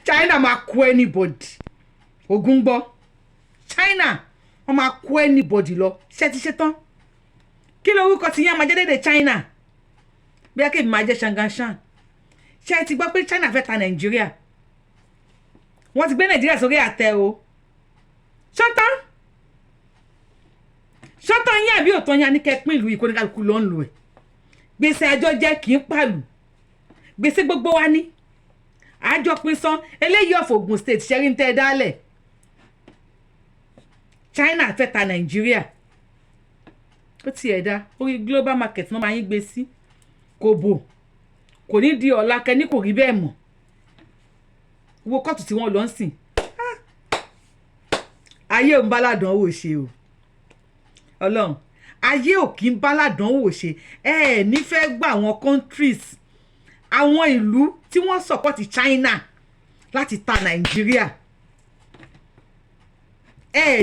China máa kó anybody ogun gbọ́ China wọ́n máa kó anybody lọ ṣé ti ṣe tán kí lorúkọ ti yẹn máa jẹ́ dédé China bí a kébì máa jẹ́ Shanganshan ṣé ti gbọ́ pé China fẹ́ ta Nàìjíríà wọ́n ti gbé Nàìjíríà sórí àtẹ o ṣọ́tán yín àbí òtọ́ yín á ní kẹ́ pín ìlú yìí kó ní kálukú ló ń lò ẹ̀ gbèsè àjọ jẹ́ kì í pàlù gbèsè gbogbo wa ní àjọ pín san eléyìí of Ogun State ṣẹ́rí ń tẹ́ dálẹ̀ China fẹ́ ta Nàìjíríà ó ti ẹ̀dá orí global market náà máa yín gbé sí kò bò kò ní di ọ̀la kẹ́ni kò rí bẹ́ẹ̀ mọ̀ owó kóòtù tí wọ́n lọ ń sìn ayé ń bá ládánwò ṣe o Ọlọ́run ayé ò kí ń bá ládánwò ṣe nífẹ̀ẹ́ gba àwọn countries àwọn ìlú tí wọ́n support China láti ta Nàìjíríà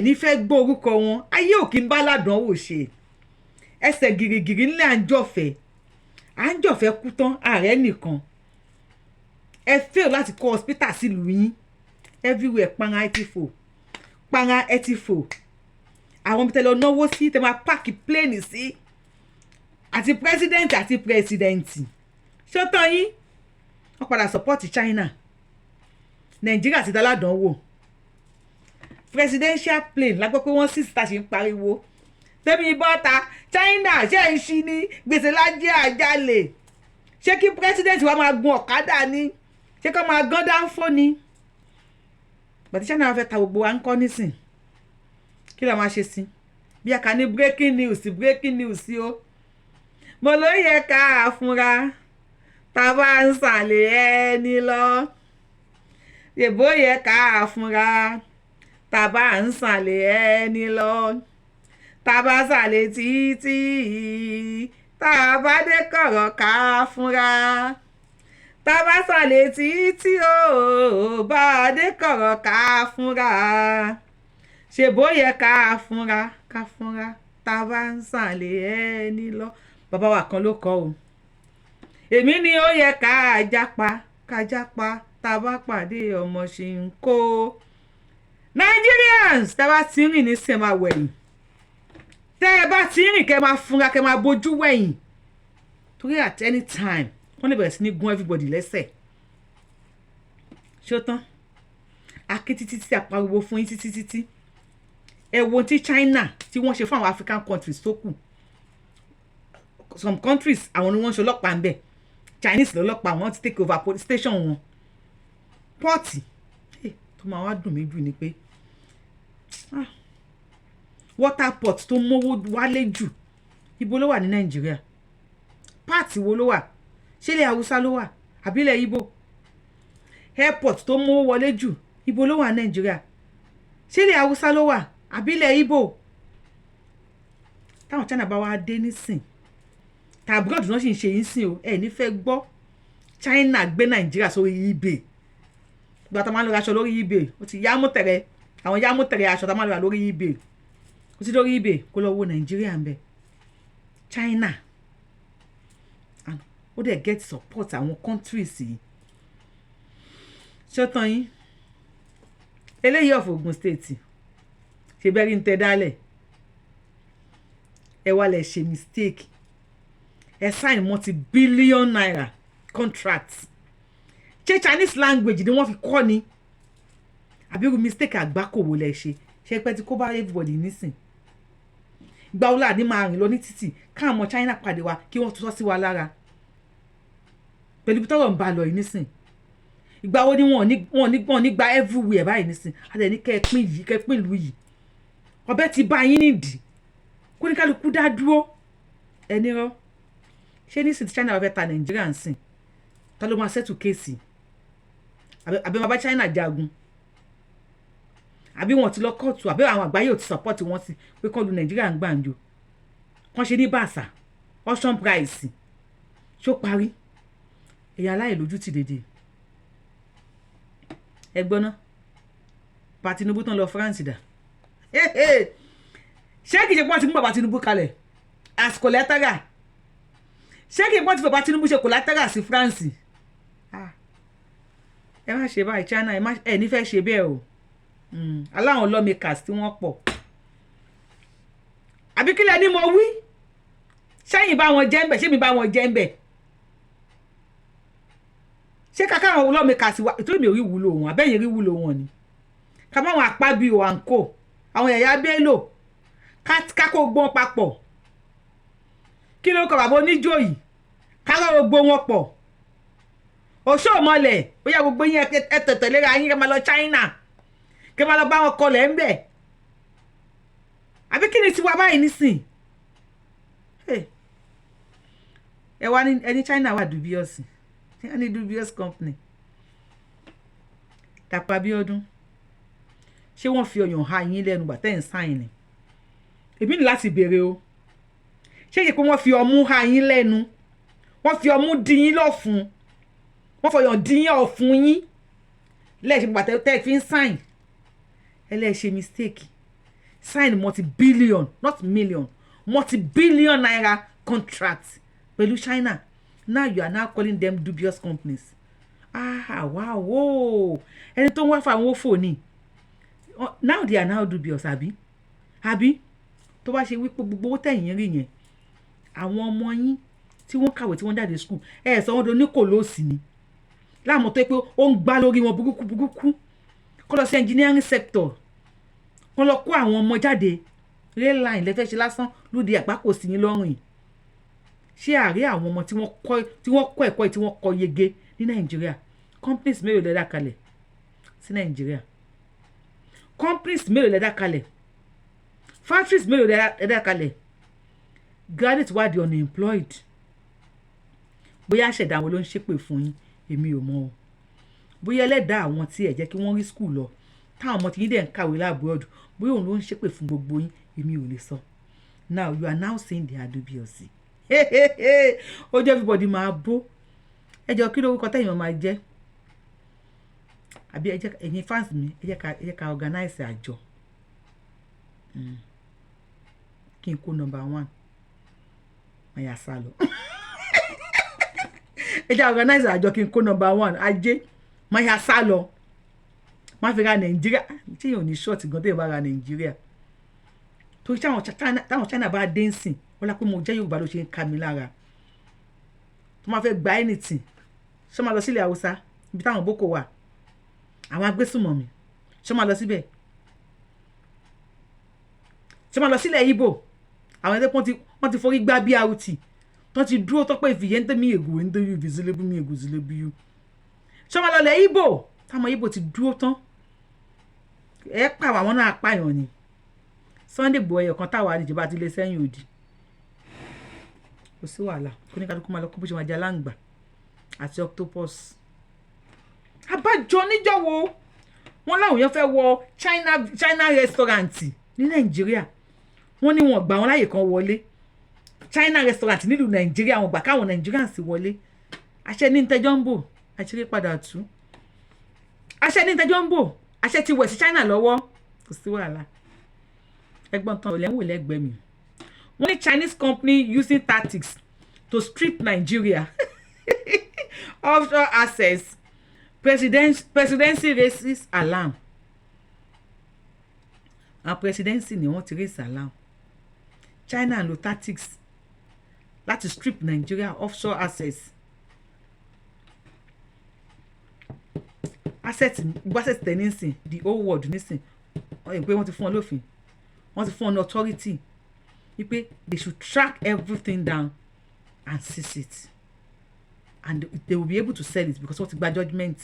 nífẹ̀ẹ́ gbọ́ orúkọ wọn ayé ò kí ń bá ládánwò ṣe ẹsẹ̀ gìrìgìrì ńlẹ̀ à ń jọ̀fẹ́ kú tán ààrẹ nìkan ẹ fail láti kọ́ hospital sílùú yín everywhere para ẹ ti fò àwọn ibi tẹ́ lọ náwó sí tẹ́ máa pààkì plane sí àti president ṣó tán yín wọ́n padà support China Nàìjíríà ti dáládánwò presidential plane la gbọ́ pé wọ́n sì ṣe ń pariwo tẹ́mi bọ́ta China ṣe ń ṣí ní gbèsè lájẹ́ àjálè ṣé kí president wa máa gun ọ̀kadà ni ṣé kó máa gán dáńfó ni bàtí China fẹ́ ta gbogbo wa ń kọ́ nísìn kí la máa ṣe sí bí a kà ní breaking news o mo ló yẹ ká fúnra tá a bá ń sàlẹ̀ ẹni lọ yèbó yẹ ká fúnra tá a bá ń sàlẹ̀ ẹni lọ tá a bá sàlẹ̀ títí tá a bá dé kọ̀rọ̀ ká fúnra tá a bá sàlẹ̀ títí o bá a dé kọ̀rọ̀ ká fúnra ṣèbó yẹ ká fúnra tá a bá ń sàlẹ̀ ẹni lọ bàbá wa kan ló kọ o èmi ni ó yẹ ká jápa tá a bá pàdé ọmọ ṣì ń kó Nigerians tẹ́ bá ti rìn ní sẹ́ máa wẹ̀yìn tẹ́ ẹ bá ti rìn kẹ́ máa fúnra kẹ́ máa bójú wẹ̀yìn torí at any time wọ́n lè bẹ̀rẹ̀ sí ní gún everybody lẹ́sẹ̀ ṣó tán akí títí àpariwo fún yín títí ẹ wo tí China tí wọ́n ṣe fún àwọn African countries tó kù some countries àwọn ni wọ́n ṣe ọlọ́pàá ń bẹ̀ Chinese lọ́lọ́pàá wọ́n ti take over police station wọn pọ́ọ̀tì tó máa wá dùn mí jù ni pé water port tó mówó wálé jù ibo ló wà ní Nàìjíríà páàtì wo ló wà ṣé ilẹ̀ Haúsá ló wà àbí ilẹ̀ Ìgbò airport tó mówó wọlé jù ibo ló wà ní Nàìjíríà ṣé ilẹ̀ Haúsá ló wà àbí ilẹ̀ Ìgbò táwọn China bá wá dé nísìn abroad náà sì ń ṣe yín sìn o nífẹ̀ẹ́ gbọ́ China gbé Nàìjíríà sórí eBay gba tá máa ń lọ aṣọ lórí eBay ó ti yámútẹ̀rẹ̀ àwọn yámútẹ̀rẹ̀ aṣọ tá máa ń lọ lórí eBay ó ti lórí eBay kó lọ wo Nàìjíríà ń bẹ China ó dẹ̀ get support àwọn countries yìí ṣé ó tán yín eléyìí of Ogun State ṣe bẹ́rí ń tẹ́ dálẹ̀ ẹ wá lẹ̀ ṣe mistake ẹ sign multi-billion naira contracts ṣé Chinese language ni wọ́n fi kọ́ ni àbírú mistake àgbákò wo lẹ ṣe pẹ́ tí kó bá everybody nísìn ìgbà wo láàdí máa rìn lọ ní títì káwọn ọmọ China pàdé wa kí wọ́n tọ́ sí wa lára pẹ̀lú bí tọ́rọ̀ ń bá lọ yìí nísìn ìgbà wo ni wọ́n ní gba everywhere báyìí nísìn àti ẹni kẹ́ẹ̀pín yìí kẹ́ẹ̀pín ìlú yìí ọbẹ̀ ti bá yín nídìí kó ní kálukú dá dúró ẹni rọ ṣé nísìn tí China wà fẹ́ ta Nàìjíríà ń sìn ta ló máa settle kéèsì àbí máa bá China jagun àbí wọn ti lọ kóòtù àbí àwọn àgbáyé ò ti support wọn sí pé kọ́ lu Nàìjíríà ń gbàǹjo wọ́n ṣe ní bàṣà auction price ṣó parí èyàn aláìlójú ti dèdè ẹ gbọ́ ná pa Tinubu tán lọ France dà ṣé kìí ṣe pọ́n ti mú bàbá Tinubu kalẹ̀ as collateral ṣé kìí pọ́n ti bàbá Tinubu ṣe collateral sí France ẹ má ṣe báyìí China ẹ ní fẹ́ ṣe bẹ́ẹ̀ o aláwọn lawmakers tí wọ́n pọ̀ àbí kílẹ̀ ni mo wí sẹ́yìn bá wọn jẹ́ ń bẹ̀ ṣé mi bá wọn jẹ́ ń bẹ̀ ṣé kàkà àwọn lawmakers wa ìtòrí mi ò rí wúlò wọn abẹ́yìn rí wúlò wọn ni ká má wọn apá bíi òǹkó àwọn Yàyà Bello ká kó gbọ́n papọ̀ kí ló kọ bàbá oníjó yìí ká lọ́ gbogbo wọn pọ̀ òṣò mọ́lẹ̀ bóyá gbogbo yín ẹ tẹ̀tẹ̀ léra yín kẹ́ máa lọ China kẹ́ máa lọ bá wọn kọlẹ̀ ń bẹ̀ àbí kí ni tiwa báyìí nísìn ẹ wá ní ẹni China wà dubious ẹni dubious company Dàpọ̀ Abíọ́dún ṣé wọ́n fi ọyàn ha yín lẹ́nu gbà tẹ́ ń sáìn ni èmi ní láti béèrè o ṣé yẹ pé wọ́n fi ọmú ha yín lẹ́nu wọ́n fi ọmú dín yín lọ́fun wọ́n fọyàn dín yín ọ̀fun yín lẹ́ẹ̀ṣẹ̀ gbà tẹ́ fi ń sáìn ẹlẹ́ẹ̀ṣẹ̀ mistake sign multi-billion not million multi-billion naira contract pẹ̀lú China now you are now calling them dubious companies wow ẹni tó ń wá fún àwọn òfò ni now they are now dubious àbí tó bá ṣe wípé gbogbo owó tẹ̀yìn rí yẹn àwọn ọmọ yín tí wọ́n kàwé tí wọ́n jáde school sọ wọ́n do ní kòlóòsì ni láàmú tó yẹ pé ó ń gbá lórí wọn burúkú kó lọ sí engineering sector kó lọ kó àwọn ọmọ jáde rail line lẹ́fẹ́ ṣe lásán lóde àgbákò sí yín lọ́rùn yìí ṣé àárẹ̀ àwọn ọmọ tí wọ́n kọ́ ẹ̀kọ́ tí wọ́n kọ́ yege ní Nàìjíríà companies mélòó lẹ́dá kalẹ̀ sí Nàìjíríà companies mélòó lẹ́dá kalẹ̀ factories mélòó lẹ́dá kalẹ̀ graduates wà di unemployed bóyá àṣẹ̀dá àwọn ló ń ṣépè fún yín èmi ò mọ̀ o bóyá ẹlẹ́dàá àwọn tí ẹ̀ jẹ́ kí wọ́n rí school lọ táwọn ọmọ tí yín dẹ̀ ń kàwé láàbúrọ̀dù bóyá òun ló ń ṣépè fún gbogbo yín èmi ò lè sọ now you are now saying they are dubious ó jẹ́ everybody máa bó ẹ jọ kí lórúkọ tẹ̀yìn máa jẹ́ àbí ẹ jẹ́ ẹ̀yin fans mi ẹ jẹ́ ká organize àjọ kí n kó number 1 máa yà sá lọ ẹ jẹ́ organize àjọ kí n kó number 1 ajé máa yà sá lọ máa fi ra Nàìjíríà tí yóò ní ṣọ́ọ̀tì gan tẹ́yìn bá ra Nàìjíríà torí táwọn China bá dé ń sìn wọ́n lá pé mo jẹ́ Yorùbá ló ṣe ń ka mi lára tó máa fẹ́ gba anything ṣé máa lọ sílẹ̀ Haúsá ibi táwọn Boko wà àwọn agbésùmọ̀mí ṣé máa lọ síbẹ̀ ṣé máa lọ sílẹ̀ Ìgbò àwọn ẹgbẹ́ wọ́n ti forí gbá BRT tó ti dúró tọ́pọ̀ ìfìyẹ́ ń tẹ́ mi ègò ń tẹ́ yóò zilébú mi ègò zilébú yóò ṣé máa lọ lẹ̀ Ìgbò táwọn Ìgbò ti dúró tán ẹ pàwọ́ àwọn náà pààyàn ni Sunday Igboho ẹ̀yọ̀ kan táwa àdìjọba ti lé sẹ́yìn òdì kò sí wàhálà kó ní kálukú máa lọ kó bó ṣe máa jẹ aláǹgbà àti octopus abájọ níjọwọ wọn láwọn èèyàn fẹ́ wọ China restaurant ní Nàìjíríà wọn ní wọn gbà wọn láyè kan wọlé China restaurant nílùú Nàìjíríà wọn gbà káwọn Nigerians wọlé àṣẹ ní tẹjọ ń bò àṣírí padà tú àṣẹ ní tẹjọ ń bò àṣẹ ti wẹ̀ sí China lọ́wọ́ kò sí wàhálà ẹ̀gbọ́n tán lẹ́wọ̀n lẹ́gbẹ̀ẹ́ mi wọ́n ní Chinese company using tactics to strip Nigeria offshore assets presidency raises alarm àwọn presidency ni wọ́n ti raise alarm China lo tactics láti strip Nigeria offshore assets assets tẹ̀ nísìn the whole world nísìn pé wọ́n ti fún wọn lófin wọ́n ti fún wọn ní authority wípé they should track everything down and seize it and they will be able to sell it because wọ́n ti gba judgement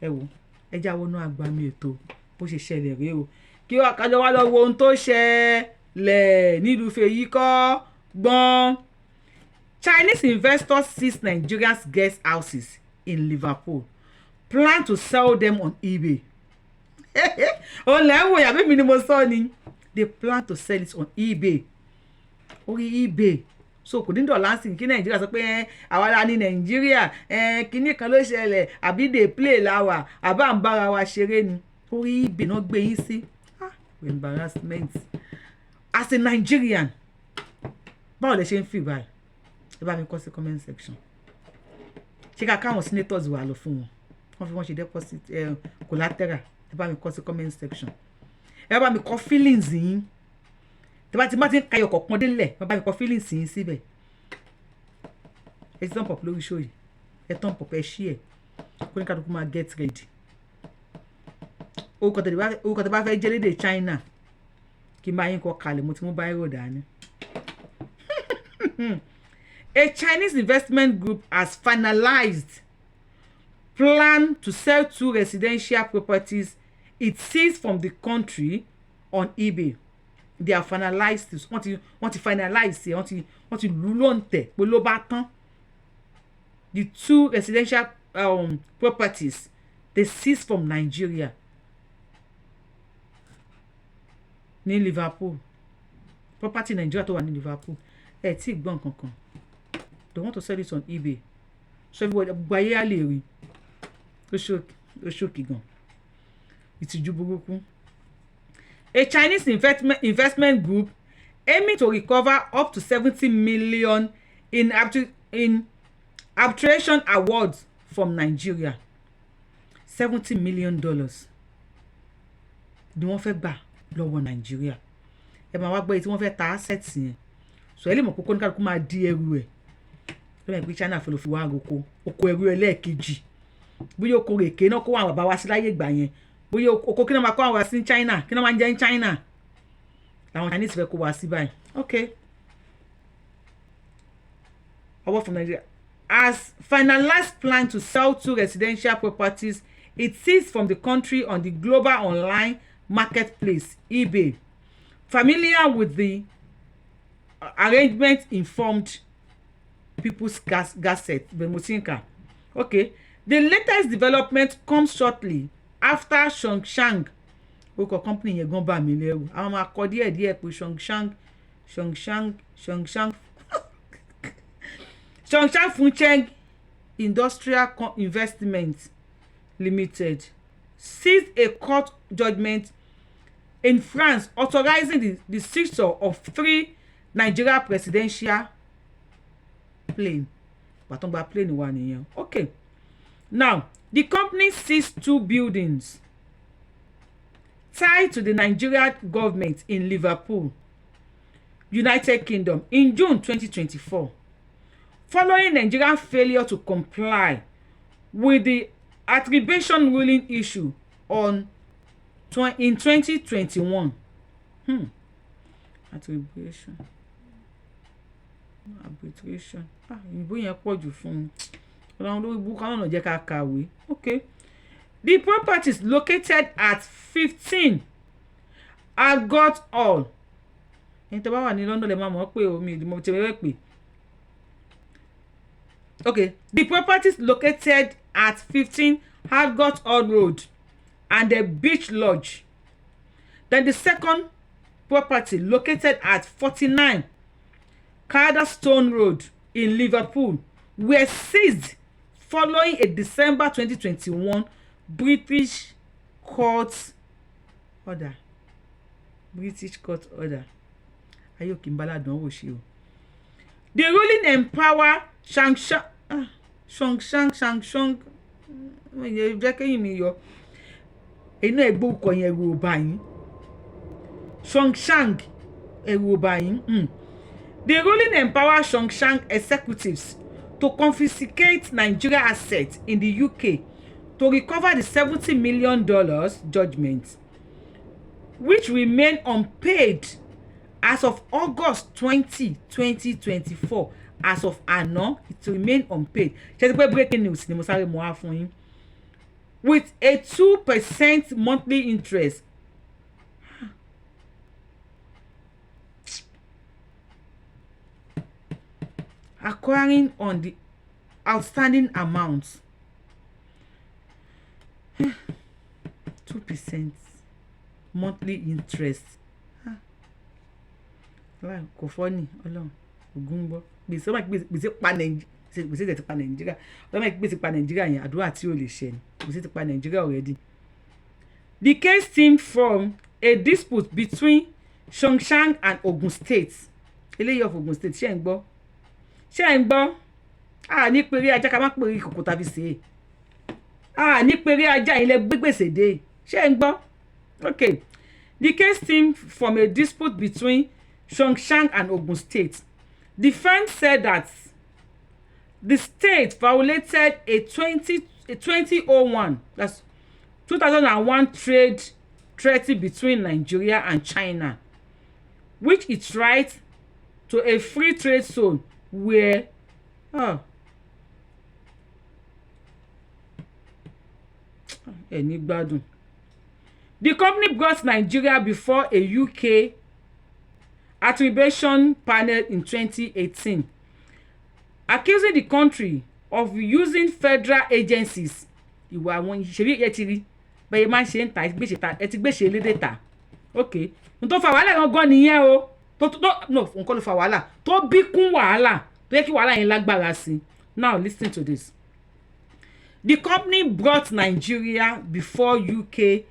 ẹ wo ẹ jáwọ́ náà agbami ètò bó ṣe ṣẹlẹ̀ rèé o kí wọ́n kájọ wá lọ wo ohun tó ṣẹlẹ̀ nílùú fèyí kọ́ gbọ́n Chinese investors seize Nigerians guest houses in Liverpool plan to sell them on eBay òun lẹ́wọ̀n yàbí mi ni mo sọ ni they plan to sell it on eBay orí eBay so kò ní dọ̀là sí kí Nàìjíríà sọ pé àwa la ní Nàìjíríà kíní kan ló ṣẹlẹ̀ àbí dey play láwà àbá ń bára wa ṣeré ni orí eBay náà gbé yín sí embarrassment as a Nigerian báwo lẹ ṣe ń feel báyìí ẹ bá mi kọ sí comment section ṣé ká káwọn senators wà lọ fún wọn wọ́n fi wọ́n ṣe deposit collateral ẹ bá mi kọ sí comment section ẹ bá mi kọ feelings yín tí bá ti ń ka ẹyọ kọ̀ọ̀kan délẹ̀ ẹ bá mi kọ feelings yín síbẹ̀ ẹ ti tán pọ̀ lórí show yìí ẹ tán pọ̀ ẹ ṣí ẹ kó ní kálukú máa get ready orúkọ tó bá fẹ́ jẹ́ lédè China kí n bá yín kọ kalẹ̀ mo ti mú báyìí rò dání. A Chinese investment group has finalized plan to sell 2 residential properties it seized from the country on eBay. They have finalized this. Wọ́n ti finalize it. Wọ́n ti lù lóǹtẹ̀ pé ló bá tán. The 2 residential properties they seized from Nigeria ní Liverpool. Property Nigeria tó wà ní Liverpool. Ẹ tí gbọ́n kankan. They want to sell it on eBay. So everybody gbàyé á lè rí. Ó ṣókì gan. Ìtìjú burúkú. A Chinese investment group aiming to recover up to 70 million in arbitration awards from Nigeria. $70 million. Ni wọ́n fẹ́ gbà lọ́wọ́ Nigeria. Ẹ máa wá gbọ́ èyí tí wọ́n fẹ́ ta assets yẹn. So ẹ lè mọ̀ kókó ní kálukú máa di ẹrù ẹ̀. Lọ́wọ́ ìpín China fẹ́ lọ fi wá oko ẹrú ẹlẹ́ẹ̀kejì. Bóyá oko rèké náà kó àwọn bàbá wa sí láyé ìgbà yẹn. Bóyá oko kí náà máa kó àwọn wá sí China kí náà máa ń jẹ́ ní China. Làwọn Chinese fẹ́ kó wá sí báyìí. Okay. Award from Nigeria has finalized plan to sell 2 residential properties it seized from the country on the global online marketplace eBay. Familiar with the arrangement informed People's Gazette Bemusinka. Okay, the latest development comes shortly after Songshan orúkọ company yẹn gan bá mi lẹ́rù àwọn máa kọ díẹ̀ pé Songshan Funcheng Industrial Investment Limited seized a court judgment in France authorizing the seizure of 3 Nigeria presidential plane. Batongba plane wà nìyẹn. Okay. Now, the company seized 2 buildings tied to the Nigerian government in Liverpool, United Kingdom in June 2024, following Nigeria's failure to comply with the arbitration ruling issue in 2021. Arbitration. Ìbò yẹn pọ̀ jù fún mi. Ọlọ́run ló bú káwọn náà jẹ́ ká kàwé. Okay. The properties located at 15 Algot Hall. Ẹni tó bá wà ní London lè máa mọ̀ pé omi ìdìmọ̀ tí wọ́n pè. Okay. The properties located at 15 Algot Hall Road and the Beach Lodge. Then the second property located at 49 Cardstone Road in Liverpool were seized following a December 2021 British court order. Ayo Kimbala don wo ṣe o. The ruling empower Songshan jẹ́ kéyìn mi yọ. Inú ẹgbẹ́ òkò yẹn ẹ̀rù ọba yín. Songshan ẹ̀rù ọba yín. The ruling empower Songshan executives to confiscate Nigeria assets in the UK to recover the $70 million judgment, which remain unpaid as of August 20, 2024. As of àná, it remain unpaid. Ṣé ti pé breaking news ni mo sáré mo wá fún yín. With a 2% monthly interest. Acquiring on the outstanding amounts. 2% monthly interest. Kò fọ́ ni Ọlọ́run ògùn gbọ́. Gbèsè pa Nàìjíríà. Ọlọ́run gbèsè pa Nàìjíríà yẹn àdúrà tí ò lè ṣẹ ni. Gbèsè ti pa Nàìjíríà already. The case stemmed from a dispute between Songshan and Ogun State. Eléyìí of Ogun State ṣé ń gbọ́? Ṣé ń gbọ́? Ní pèrè ajá ká má pèrè ìkòkò tàbí ṣe é. ní péré ajá ilẹ̀ gbégbèsè dé ṣé ń gbọ́. Okay, the case stemmed from a dispute between Zhongshan and Ogun State. Defense said that the state violated a 2001, that's 2001 trade treaty between Nigeria and China, which its right to a free trade zone where the company brought Nigeria before a UK arbitration panel in 2018, accusing the country of using federal agencies. Ìwà àwọn ìṣèlú yẹn ti rí bẹ́ẹ̀ máa ń ṣe ń ta ẹ ti gbèsè lédè ta. Okay, n tó fa wàhálà gangan nìyẹn o. No, nǹkan ló fa wàhálà tó bí kún wàhálà tó yẹ kí wàhálà yẹn lágbára sí. Now listen to this. The company brought Nigeria before UK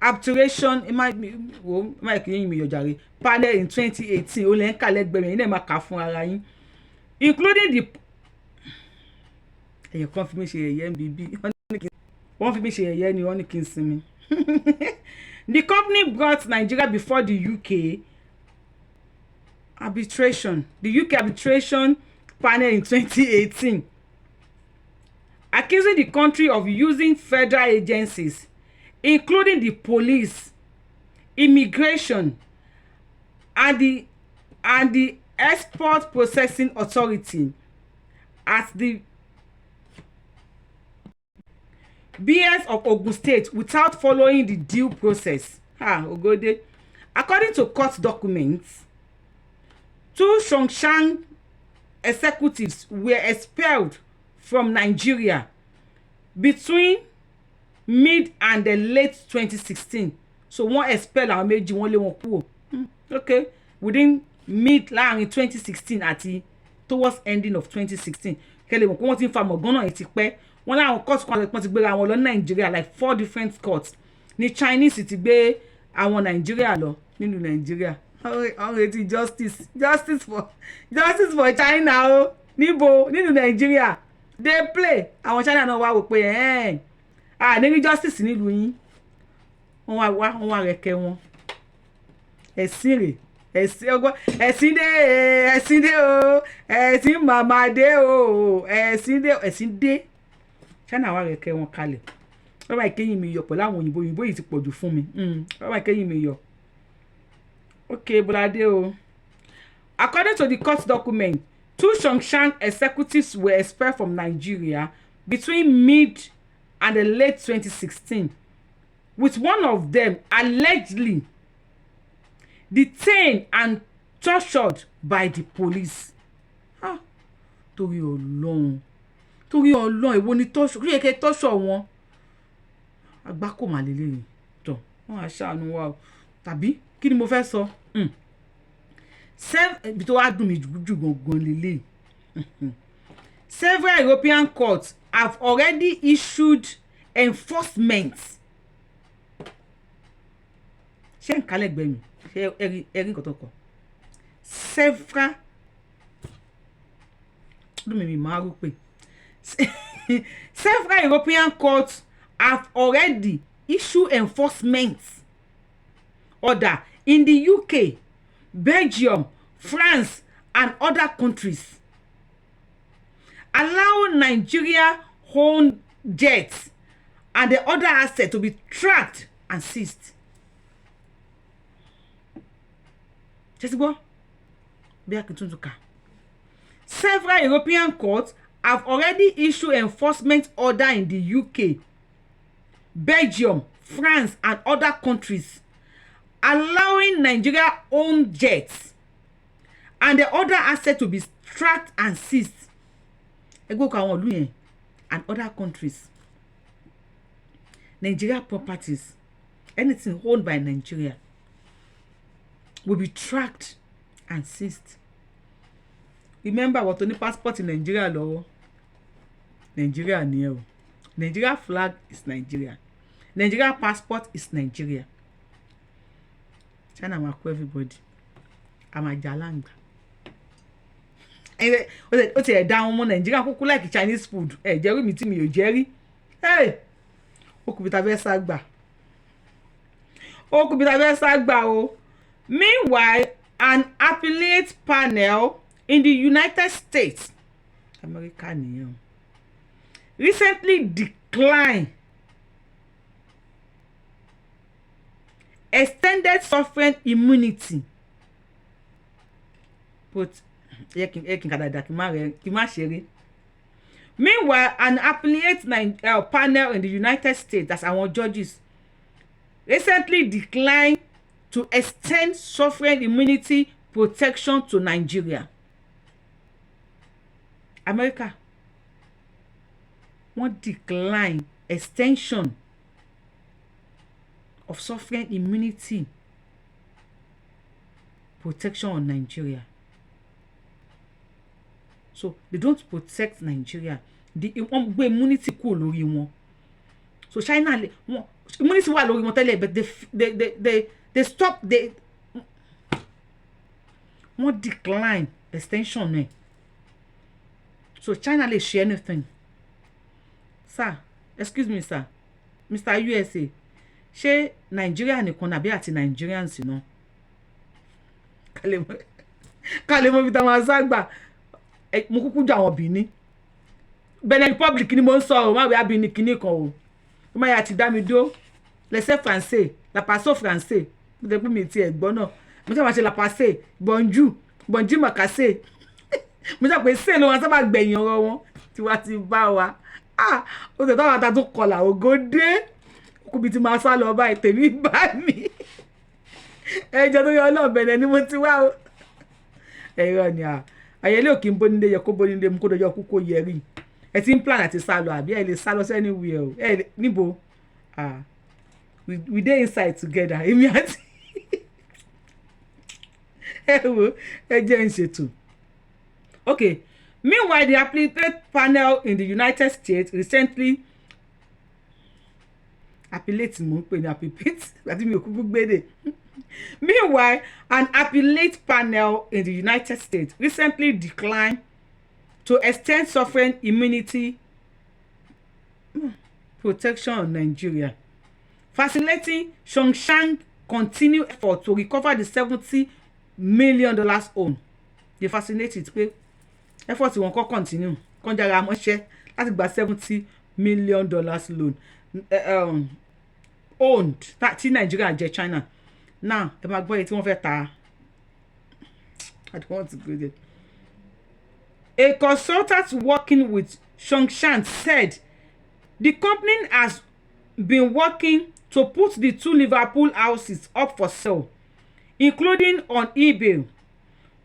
arbitration panel in 2018. Ó lè ń kà lẹ́gbẹ̀ẹ́ yín náà máa kà fún ara yín, including the ẹ̀yẹ̀ kan fi mí ṣe ẹ̀yẹ́ NBB wọ́n fi mí ṣe ẹ̀yẹ́ ni wọ́n ní kí n sinmi. The company brought Nigeria before the UK arbitration panel in 2018, accusing the country of using federal agencies, including the police, immigration, and the export processing authority as the BS of Ogun State without following the due process. Ogode. According to court documents, 2 Zhongshan executives were expelled from Nigeria between mid and the late 2016. So one expel àwọn méjì wọ́n lé wọn kúrò. Okay, within mid láàrin 2016 àti towards ending of 2016. Kẹ́lẹ́ mọ̀ pé wọ́n ti ń fa mọ̀gán náà ti pẹ́. Wọ́n láwọn court kan ti gbéra wọn lọ Nigeria, like 4 different courts. Ní Chinese ti gbé àwọn Nigeria lọ nínú Nigeria. Àwọn retí justice for China o. Níbo nínú Nigeria they play. Àwọn China náà wá wò pé ní justice nílùú yín. Wọ́n wá rẹ̀kẹ́ wọn. Ẹ̀sìn rè ẹ̀sìn dé o, ẹ̀sìn màmá dé o, ẹ̀sìn dé. China wá rẹ̀kẹ́ wọn kalẹ̀. Wọ́n máa kéyìn mi yọ pẹ̀lú àwọn òyìnbó yìí ti pọ̀jù fún mi. Wọ́n máa kéyìn mi yọ. Okay, Bọ́ládé o. According to the court document, 2 Zhongshan executives were expelled from Nigeria between mid and the late 2016, with one of them allegedly detained and tortured by the police. Torí Ọlọ́run èwo ni torture, kí yẹ torture wọn. Àgbákò mà lélẹ́yìn tọ̀ wọ́n á ṣàánú wa o. Tàbí kí ni mo fẹ́ sọ? Ibi tó wá dùn mí jù gangan lélẹ́yìn. Several European courts have already issued enforcement. Ṣé n kálẹ̀ gbẹ̀mí? Ṣé ẹ̀rí nǹkan tó kọ? Several European courts have already issued enforcement order in the UK, Belgium, France, and other countries, allowing Nigeria-owned jets and the other assets to be tracked and seized. Several European courts have already issued enforcement order in the UK, Belgium, France, and other countries, allowing Nigeria-owned jets and the other assets to be tracked and seized. And other countries. Nigeria properties, anything owned by Nigeria, will be tracked and seized. Remember what only passport in Nigeria law. Nigeria near. Nigeria flag is Nigeria. Nigeria passport is Nigeria. China will call everybody. I'm a jalanga. ó ti ẹ̀ dá àwọn ọmọ Nàìjíríà kúkú like Chinese food ẹ̀ jẹ́rí mi tí mi ò jẹ́rí ó kù bí ta fẹ́ sá gbà o. Meanwhile, an appellate panel in the United States, America nìyẹn, recently declined extended sovereign immunity. But meanwhile, an appellate panel in the United States, that's our judges, recently declined to extend sovereign immunity protection to Nigeria. America wọ́n decline extension of sovereign immunity protection on Nigeria. So they don't protect Nigeria. The immunity kúrò lórí wọn. So China immunity wà lórí wọn tẹ́lẹ̀, but they stop, wọ́n decline extension náà. So China lè ṣe anything. Sir, excuse me sir, Mr. USA, ṣé Nigeria nìkan nàbí àti Nigerians náà? Kálẹ̀ mọ́ bí ta máa ságbà. Mo kúkú jà wọ́n Benin. Benin Republic ni mo ń sọ o, má wí Benin kìíní kan o. Ó máa yà ti dá mi dó. Laissez français, la passo français. Mo tẹ́ pé mi ti ẹ̀ gbọ́ náà. Mo sábà ṣe la passe, bonjour macase. Mo sábà pé ṣé ló wọn sábà gbẹ̀yìn ọ̀rọ̀ wọn tí wá ti bá wa. Ó tẹ̀ táwọn àtàtún kọlà ògòdé. Kúbi ti máa sá lọ báyìí tèmi bá mi. Ẹjọ́ tó yọ ọlọ́ọ̀bẹ̀rẹ̀ ni mo ti wá o. Ẹ̀rọ ni ayẹlẹ òkè ń bónílé yẹ kó bónílé mú kó dọjọ́ kú kó yẹrí. Ẹ ti ń plan àti sá lọ àbí ẹ lè sá lọ anywhere o. Níbo? We dey inside together. Èmi àti ẹ wo ẹ jẹ́ ń ṣètò. Okay. Meanwhile, the appellate panel in the United States recently Meanwhile, an appellate panel in the United States recently declined to extend sovereign immunity protection on Nigeria, facilitating Zhongshan continued effort to recover the $70 million own. They facilitate it pé effort wọn kọ́ continue kọ́ jára mọ́ṣẹ́ láti gba $70 million loan owned tí Nigeria jẹ́ China. Now ẹ máa gbọ́ èyí tí wọ́n fẹ́ ta. I don't want to go there. A consultant working with Zhongshan said the company has been working to put the 2 Liverpool houses up for sale, including on eBay,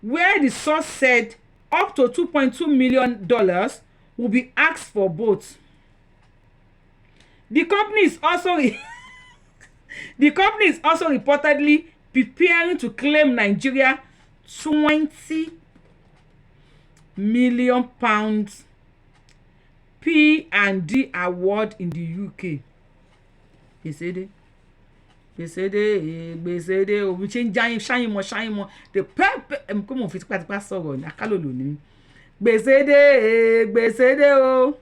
where the source said up to $2.2 million will be asked for both. The company is also reportedly preparing to claim Nigeria £20 million P&D award in the UK. Gbèsèdè o bí ṣe ń ṣáyìn mọ́ the pẹ́ẹ́pẹ́ kó mo fi tipátipá sọ̀rọ̀ ní akálòlò ní. Gbèsèdè o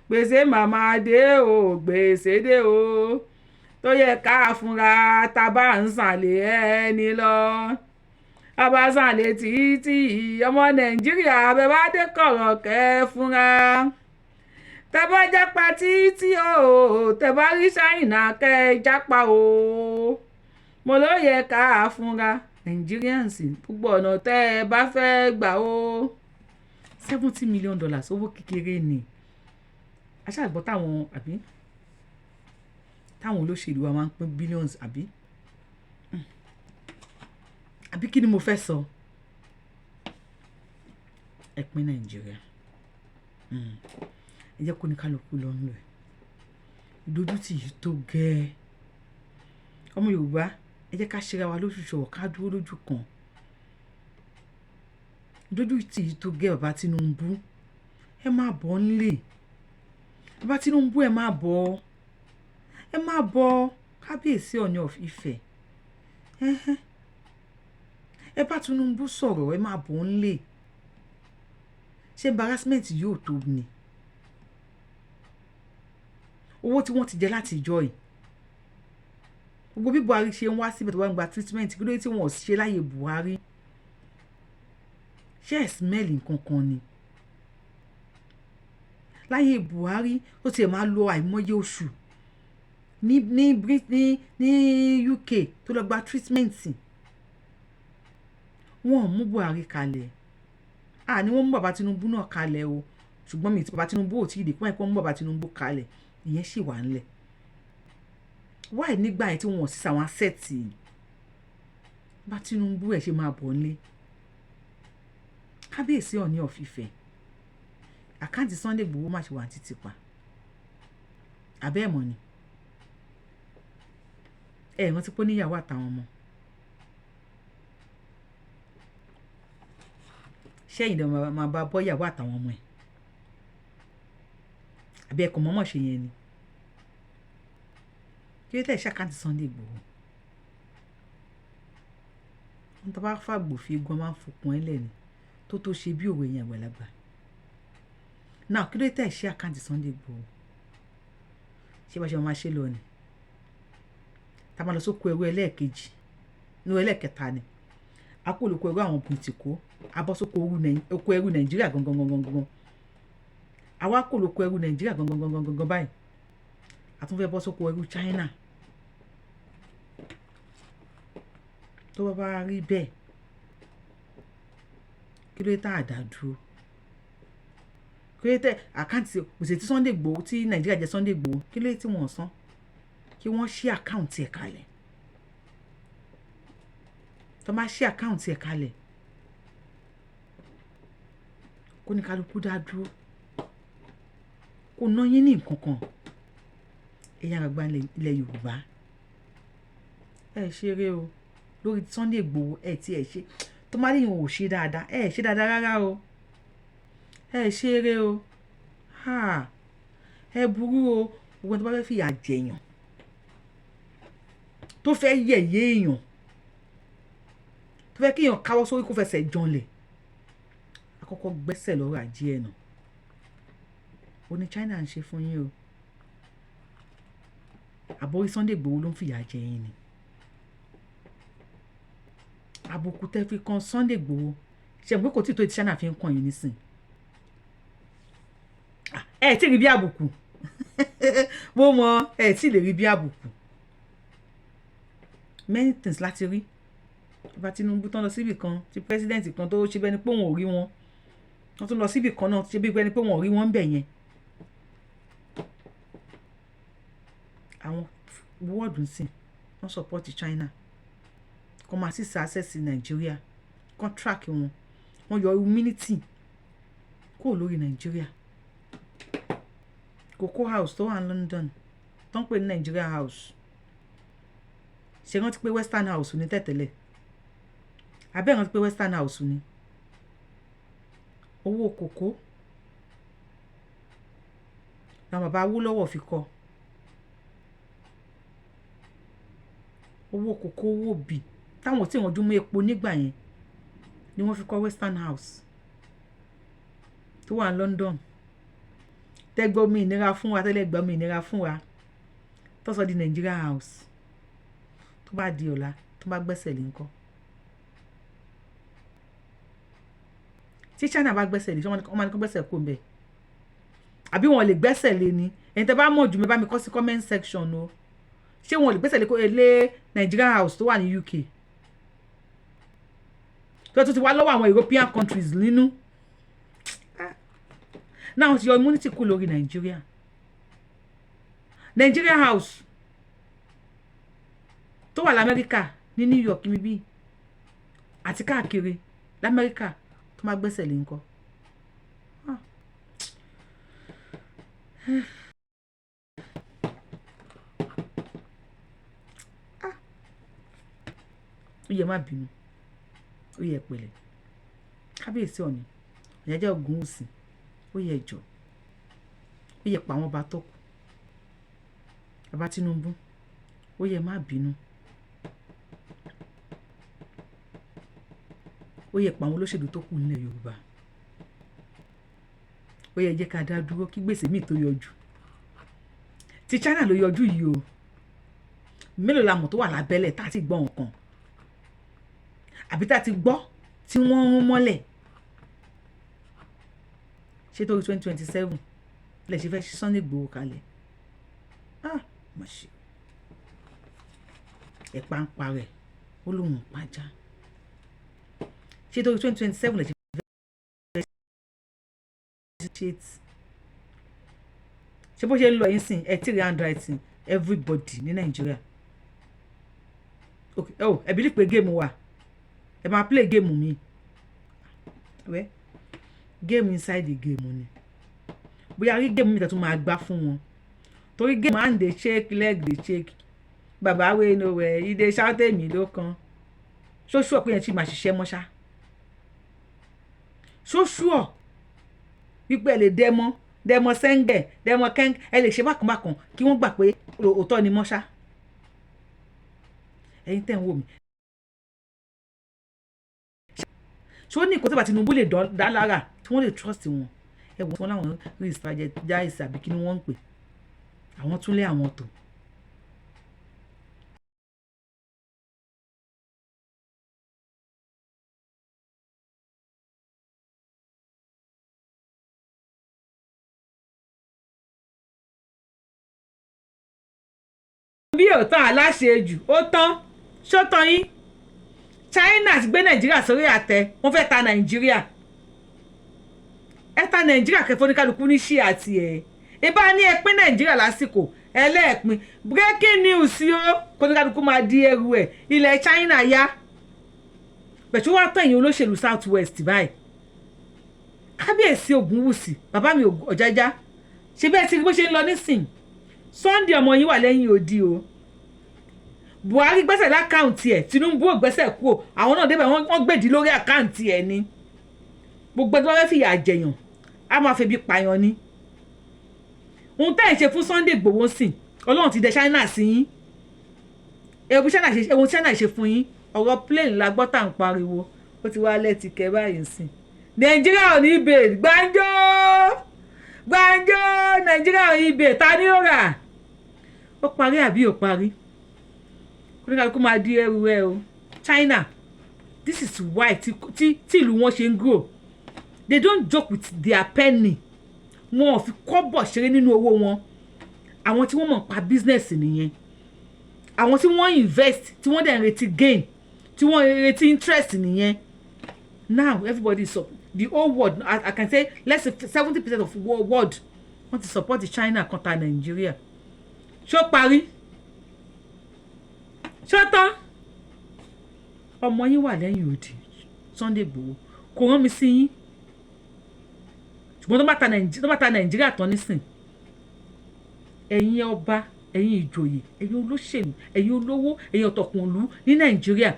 gbèsè màmá dé o gbèsèdè o tó yẹ ká fúnra tá bá ń sàlẹ̀ ẹni lọ. Bá sàlẹ̀ títí ọmọ Nàìjíríà bẹ́ẹ̀ bá dé kọ̀rọ̀ kẹ́ fúnra. Tẹ́ bá jápa títí o tẹ́ bá rí Ṣáínà kẹ́ jápa o. Mo ló yẹ ká fúnra Nigerians gbogbo ọ̀nà tẹ́ ẹ bá fẹ́ gbà o. $70 million owó kékeré ni. Aṣáàgbọ́ táwọn olóṣèlú wa máa ń pín billions àbí kí ni mo fẹ́ sọ? Ẹ pín Nàìjíríà. Ẹ jẹ́ kó ní kálukú lọ ń lọ ẹ̀. Ìdójútì yìí tó gẹ́. Ọmọ Yorùbá ẹ jẹ́ ká ṣera wa lóṣùṣọ̀wọ̀ ká dúró lójú kan. Ìdójútì yìí tó gẹ́ bàbá Tinubu. Ẹ má bọ̀ nílé. Bàbá Tinubu ẹ má bọ̀. Kábíyèsí Ọọ̀ni of Ifẹ̀. Ẹ bá Tinubu sọ̀rọ̀ ẹ má bọ̀ nílé. ṣé embarrassment yóò tó ni owó tí wọ́n ti jẹ láti ìjọ yìí gbogbo bí Buhari ṣe ń wá síbẹ̀ tó wá ń gba treatment kí ló dé tí wọ́n ò ṣe láyé Buhari ṣé ẹ̀ smell nǹkan kan ni láyé Buhari ó tiẹ̀ máa lo àìmọye oṣù ní UK tó lọ gba treatment wọn ò mú Buhari kalẹ̀ ni wọ́n mú bàbá Tinubu náà kalẹ̀ o ṣùgbọ́n mi ti bàbá Tinubu ò tí ì dé pọ́n ẹ̀kọ́ mú bàbá Tinubu kalẹ̀ ìyẹn sì wà ńlẹ̀ wáì nígbà yẹn tí wọ́n sì sàwọn asẹ́ẹ̀tì bá Tinubu ẹ̀ ṣe máa bọ̀ ńlé kábíyèsí Ọọ̀ni of Ifẹ̀ àkáǹtì Sunday Igboho má ṣe wà títí pa abẹ́ ẹ̀mọ́ ni wọ́n ti pọ́ níyàwó àtàwọn ọmọ ṣẹ́yìn lè máa bá bọ́ ìyàwó àtàwọn ọmọ ẹ̀ àbí ẹ̀kọ́ mọ́mọ́ ṣe yẹn ni kí ló tẹ̀ ṣàkáǹtì Sunday Igboho wọn tó bá fàgbò fi gan máa ń fokùn ẹlẹ́ ni tó ṣe bí òwe yẹn àgbàlagbà náà kí ló tẹ̀ ṣe àkáǹtì Sunday Igboho ṣé bá ṣe máa ṣe lọ ni tá a máa lọ sóko ẹrú ẹlẹ́ẹ̀kejì ní ẹlẹ́ẹ̀kẹta ni a kò lóko ẹrú àwọn bùntìkó abọ́ sóko ẹrú Nàìjíríà gangan àwa kò lóko ẹrú Nàìjíríà gangan báyìí a tún fẹ́ bọ́ sóko ẹrú China tó bá rí bẹ́ẹ̀ kí ló tá a dá dúró kí ló tẹ àkáǹtì òsè tí Sunday Igboho tí Nàìjíríà jẹ Sunday Igboho kí ló tí wọ́n san kí wọ́n ṣí àkáǹtì ẹ̀ kalẹ̀ tó máa ṣí àkáǹtì ẹ̀ kalẹ̀ kó ní kálukú dá dúró kó ná yín ní nǹkan kan ẹ̀yin àgbàgbà ilẹ̀ Yorùbá ṣeré o lórí Sunday Igboho ṣe tó má léyìn ò ṣe dáadáa ṣe dáadáa rárá o ṣeré o burú o gbogbo tó bá fẹ́ fìyà jẹ̀yàn tó fẹ́ yẹ̀yẹ́ èèyàn tó fẹ́ kí èèyàn káwọ́ sórí kó fẹsẹ̀ janlẹ̀ àkọ́kọ́ gbẹ́sẹ̀ lọ́rọ̀ ajé ẹ̀ náà ó ní China ń ṣe fún yín o àbórí Sunday Igboho ló ń fìyà jẹ yín ni àbùkù tẹ́ fi kan Sunday Igboho ṣe pé kò tí tó ti China fi ń kàn yín nísìn tí rí bí àbùkù mo mọ tí lè rí bí àbùkù many things láti rí bá Tinubu tán lọ síbì kan tí president kan tó ṣe bẹ́ni pé òun ò rí wọn wọ́n tún lọ síbì kan náà ṣe bẹ́ni pé òun ò rí wọn ń bẹ̀ yẹn àwọn wọ́ọ̀dù sìn wọ́n support China kọ́ máa sì access Nàìjíríà contract wọn wọ́n yọ immunity kó lórí Nàìjíríà Cocoa House tó wà ní London tó ń pè ní Nigeria House ṣe rántí pé Western House ní tẹ̀tẹ̀lẹ̀ abẹ́ rántí pé Western House ní owó kòkó làwọn bàbá Awólọ́wọ̀ fi kọ́ owó kòkó owó bì táwọn tí wọ́n dún mọ́ epo nígbà yẹn ni wọ́n fi kọ́ Western House tó wà ní London tẹ́gbọ́ mi ìnira fún wa tẹ́lẹ̀gbọ́ mi ìnira fún wa tó sọ di Nigeria House tó bá di ọ̀la tó bá gbẹ́sẹ̀ lé ńkọ́ tí China bá gbẹ́sẹ̀ lé wọ́n máa ní kó gbẹ́sẹ̀ kó mbẹ́ àbí wọn lè gbẹ́sẹ̀ lé ni ẹ̀yin tẹ́ bá mọ̀ jù mí bá mi kọ sí comment section o ṣé wọn lè gbẹ́sẹ̀ lé kó lé Nigeria House tó wà ní UK tó ti wá lọ́wọ́ àwọn European countries nínú now your immunity kú lórí Nigeria House tó wà l'Amẹ́ríkà ní New York níbí àti káàkiri l'Amẹ́ríkà tó máa gbẹ́sẹ̀ lé ńkọ́ ó yẹ má bínú ó yẹ pẹ̀lẹ́ kábíyèsí Ọọ̀ni Ọ̀jájá Ògúnwùsì ó yẹ jọ ó yẹ pa àwọn ọba tó kù bàbá Tinubu ó yẹ má bínú ó yẹ pa àwọn olóṣèlú tó kù nílẹ̀ Yorùbá ó yẹ jẹ́ ká dá dúró kí gbèsè míì tó yọjú ti China ló yọjú yìí o mélòó la mọ̀ tó wà lábẹ́lẹ̀ tá a ti gbọ́ nǹkan àbí tá a ti gbọ́ tí wọ́n ń mọ́lẹ̀ ṣé torí 2027 lè ṣe fẹ́ ṣí Sunday Igboho kalẹ̀ mo ṣe ẹ̀pà ń parẹ́ ó lóun pàjá ṣé torí 2027 lè ṣe fẹ́ ṣe ṣe bó ṣe ń lọ yín sìn ẹ tí rí handwriting everybody ní Nàìjíríà okay ẹ bí pé géèmù wà ẹ máa play géèmù mi wẹ́ géèmù inside the game ni bóyá rí géèmù mi tẹ̀ tún máa gbá fún wọn torí géèmù hand dey shake leg dey shake bàbá wey no wẹ̀ ìdè ṣáàtẹ̀ mi ló kan ṣóṣù ọ̀pẹ yẹn tí màá ṣiṣẹ́ mọ́ṣá ṣóṣù ọ̀ wípé ẹ lè dẹmọ sẹ́ńgẹ̀ dẹmọ kẹ́ńg ẹ lè ṣe bákanbákan kí wọ́n gbà pé òótọ́ ni mọ́ṣá ẹ̀yin tẹ̀ ń wò mí ṣé ó ní nǹkan tó bá Tinubu lè dá lára tí wọ́n lè trust wọn ẹ wọ́n tí wọ́n láwọn rí strategize àbí kí ni wọ́n ń pè àwọn tún lé àwọn tó. bí òótọ́ aláṣejù ó tán ṣó tán yín China ti gbé Nàìjíríà sórí àtẹ wọ́n fẹ́ ta Nàìjíríà ẹ ta Nàìjíríà kẹfọ́ ní kálukú ní ṣí àti ẹ̀ ibà ní ẹ pín Nàìjíríà lásìkò ẹlẹ́ẹ̀pin breaking news ó kó ní kálukú máa di ẹrù ẹ̀ ilẹ̀ China yá pẹ̀tù wá tẹ̀yìn olóṣèlú South West báyìí kábíyèsí Ògúnwùsì bàbá mi Ọ̀jájá ṣe bẹ́ẹ̀ tí bó ṣe ń lọ nísìn Sunday ọmọ yín wà lẹ́yìn odi o Buhari gbẹ́sẹ̀ lákàùntì ẹ̀ Tinubu ò gbẹ́sẹ̀ kú o àwọn náà débẹ̀ wọ́n gbèdí lórí àkáǹtì ẹ̀ ni gbogbo ẹni tó fẹ́ fìyà jẹyàn á máa febi pààyàn ni ohun tẹ́ ẹ̀ ṣe fún Sunday Igboho sìn Ọlọ́run ti dẹ China sí yín ewu China ṣe fún yín ọ̀rọ̀ plane la gbọ́ tà ń pariwo ó ti wá lẹ́tì kẹ́ báyìí sìn Nàìjíríà ò ní ibè gbàǹjo Nàìjíríà ò ní ibè ta ni ó rà ó parí àbí ò parí kó máa di ẹrù ẹ o China this is why tí ìlú wọn ṣe ń grow they don't joke with their penny wọn ò fi kọ́bọ̀ ṣeré nínú owó wọn àwọn tí wọ́n mọ̀ pa business nìyẹn àwọn tí wọ́n invest tí wọ́n dẹ̀ ń retí gain tí wọ́n retí interest nìyẹn now everybody is the whole world I can say less than 70% of world want to support China contra Nigeria ṣó parí ṣó tán ọmọ yín wà lẹ́yìn odi Sunday Igboho kò rán mi sí yín ṣùgbọ́n tó bá ta Nàìjíríà tán nísìn ẹ̀yin ọba ẹ̀yin ìjòyè ẹ̀yin olóṣèlú ẹ̀yin olówó ẹ̀yin ọ̀tọ̀kùnlú ní Nàìjíríà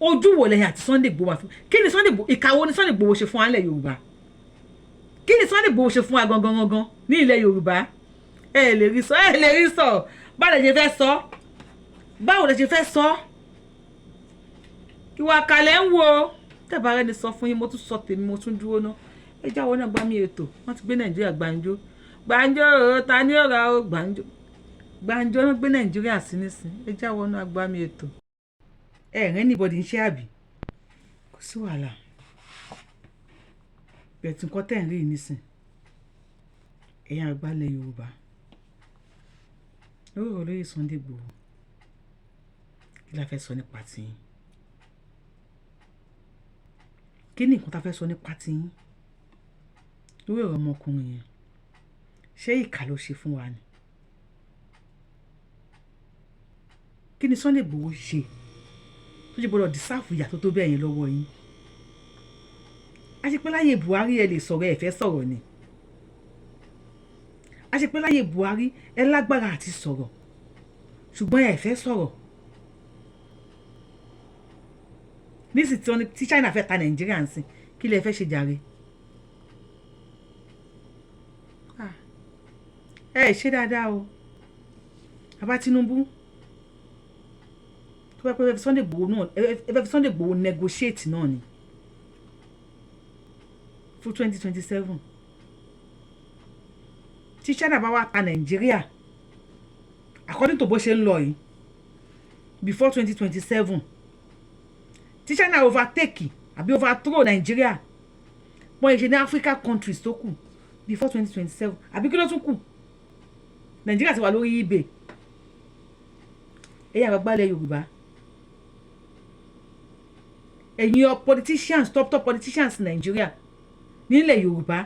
ojú wo lẹ́yìn àti Sunday Igboho wà fún kí ni Sunday Igboho ìkàwọ́ ni Sunday Igboho ṣe fún wa nílẹ̀ Yorùbá kí ni Sunday Igboho ṣe fún wa gangan ní ilẹ̀ Yorùbá ẹ lè rí sọ báwo lè ṣe fẹ́ sọ ìwà kalẹ̀ ń wo tẹ̀bà rẹ̀ ni sọ fún yín mo tún sọ tèmi mo tún dúró náà ẹ jáwọ́ náà gbá mi ètò wọ́n ti gbé Nàìjíríà gbàǹjo ta ni ó ra ó gbàǹjo náà gbé Nàìjíríà sí nísìn ẹ jáwọ́ náà gbá mi ètò rẹ́ anybody ń ṣe àbí kò sí wàhálà bẹ̀tù nǹkan tẹ̀ ń rí nísìn ẹ̀yin àgbálẹ̀ Yorùbá lórí olóyè Sunday Igboho kí la fẹ́ sọ nípa tiyín kí ni nǹkan tá fẹ́ sọ nípa tiyín lórí ọ̀rọ̀ ọmọkùnrin yẹn ṣé ìkà ló ṣe fún wa ni kí ni Sunday Igboho ṣe tó ṣe gbọ́dọ̀ dísáàfù ìyà tó tó bẹ́ẹ̀ yẹn lọ́wọ́ yín a ṣe pé láyé Buhari ẹ lè sọ̀rọ̀ ẹ fẹ́ sọ̀rọ̀ ni a ṣe pé láyé Buhari ẹ lágbára àti sọ̀rọ̀ ṣùgbọ́n ẹ fẹ́ sọ̀rọ̀ nísìsiyìí tí China fẹ́ ta Nàìjíríà ń sìn kí lẹ fẹ́ ṣe jàre ẹ ṣe dáadáa o bàbá Tinubu tó bá pẹ́ Sunday Igboho náà ẹ fẹ́ fi Sunday Igboho negotiate náà ni fún 2027 tí China bá wá ta Nàìjíríà according to bó ṣe ń lọ yìí before 2027 tí China overtake àbí overthrow Nàìjíríà wọ́n ṣe ní Africa countries tó kù before 2027 àbí kí ló tún kù Nàìjíríà ti wà lórí eBay ẹ̀yin àgbàgbà ilẹ̀ Yorùbá ẹ̀yin politicians top politicians Nàìjíríà nílẹ̀ Yorùbá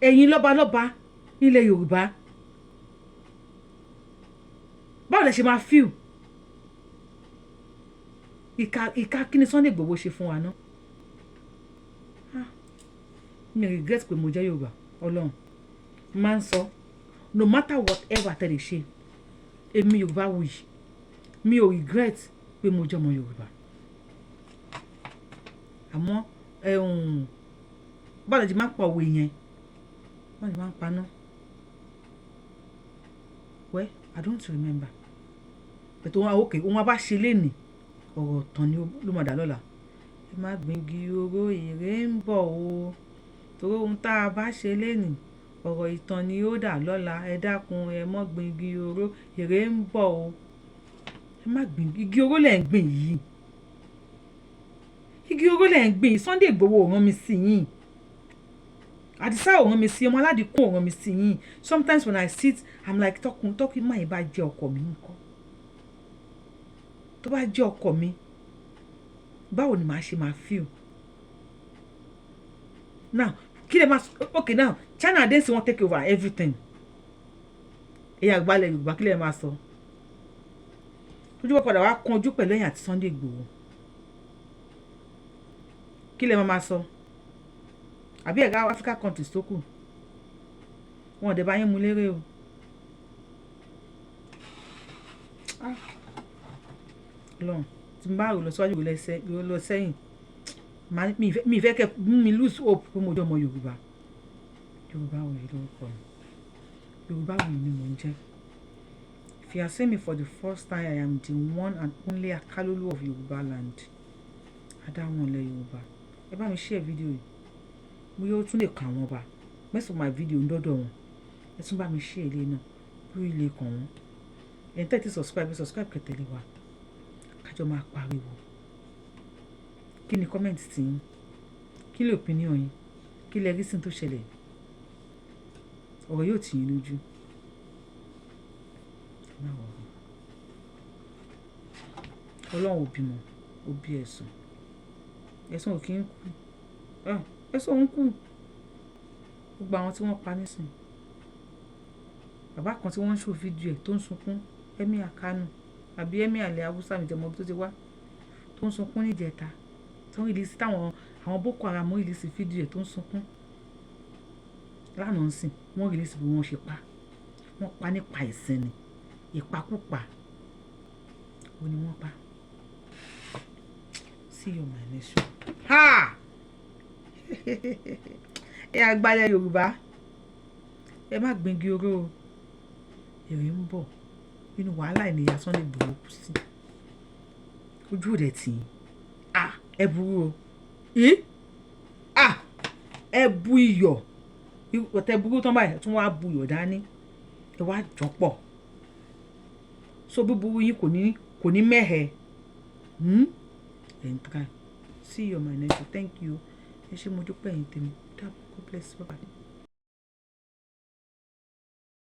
ẹ̀yin lọ́balọ́ba nílẹ̀ Yorùbá báwo lẹ ṣe máa feel ìka kí ni Sunday Igboho ṣe fún wa náà mi regret pé mo jẹ́ Yorùbá Ọlọ́run máa ń sọ no matter whatever tẹ́lẹ̀ ṣe èmi Yorùbáwùyí mi ò regret pé mo jẹ́ ọmọ Yorùbá àmọ́ báwo lè máa pa òwe yẹn báwo lè máa pa náà well I don't remember but okay òun bá ṣe lénìí ọ̀rọ̀ tán ni ló máa dà lọ́la ẹ má gbìngì oró èrè ń bọ̀ o torí ohun tá a bá ṣe lénìí ọ̀rọ̀ ìtàn ni ó dà lọ́la ẹ dákun ẹ mọ́ gbìngì oró èrè ń bọ̀ o ẹ má gbìngì igi oró lẹ̀ ń gbìn yìí igi oró lẹ̀ ń gbìn Sunday Igboho ò rán mi sí yín Àdìsá ò rán mi sí ọmọ aládìkún ò rán mi sí yín sometimes when I sit I'm like tọ́kì máa yìí bá jẹ́ ọkọ mi nǹkan tó bá jẹ́ ọkọ mi báwo ni màá ṣe máa feel now kí lè máa okay now China dé sí wọn take over everything ẹ̀yà àgbàlẹ̀ Yorùbá kí lè máa sọ ojú wọn padà wá kan ojú pẹ̀lú ẹ̀yìn àti Sunday Igboho kí lè máa sọ àbí ẹ̀ka Africa countries tó kù wọn ò dé bá yín mú lérè o lọ́n tí n bá rò lọ síwájú rò lọ sẹ́yìn mi fẹ́ kẹ́ mi lose hope pé mo jẹ́ ọmọ Yorùbá Yorùbáwùyí lórúkọ mi Yorùbáwùyí ni mò ń jẹ́ if you are seeing me for the first time I am the one and only Akalolu of Yorùbá land adáwọn ilẹ̀ Yorùbá ẹ bá mi share video yìí mo yóò tún lè kàn wọ́n bá most of my video ń dọ́dọ̀ wọn ẹ tún bá mi share ilé náà bí ilé kàn wọ́n ẹ̀ ń tẹ́tí subscribe kẹtẹ́lẹ̀ wa kájọ máa pariwo kí ni comment tí yín kí lè opinion yín kí lè rí sí tó ṣẹlẹ̀ ọ̀rọ̀ yóò tì yín lójú Ọlọ́run ò bímọ ó bí ẹ̀sùn ò kí ń kú ẹ̀sùn ń kú gbogbo àwọn tí wọ́n pa nísìn bàbá kan tí wọ́n ń ṣò fídíò ẹ̀ tó ń sunkún ẹ̀mí àkánù àbí ẹ̀mí àlẹ́ Haúsá mi tẹ̀mọ́ tó ti wá tó ń sunkún níjẹta tó ń rìlísì táwọn Boko Haram rìlísì fídíò ẹ̀ tó ń sunkún lánàá ń sìn wọ́n rìlísì bí wọ́n ṣe pa wọ́n pa nípa ẹ̀sìn ni ìpakúpa ó ní wọ́n pa see you my nation ha ẹ àgbàlẹ̀ Yorùbá ẹ má gbìngì oró èrè ń bọ̀ inú wàhálà ènìyàn Sunday Igboho kù sí ojú rẹ̀ tì í ẹ burú o ẹ bu iyọ̀ ọ̀tẹ̀ burú tán báyìí tún wá bu iyọ̀ dání ẹ wá jọ pọ̀ so búburú yín kò ní mẹ́hẹ̀ ẹ̀ ń try see you my nation thank you ẹ ṣé mo dúpẹ́ yín tèmi God bless you bye.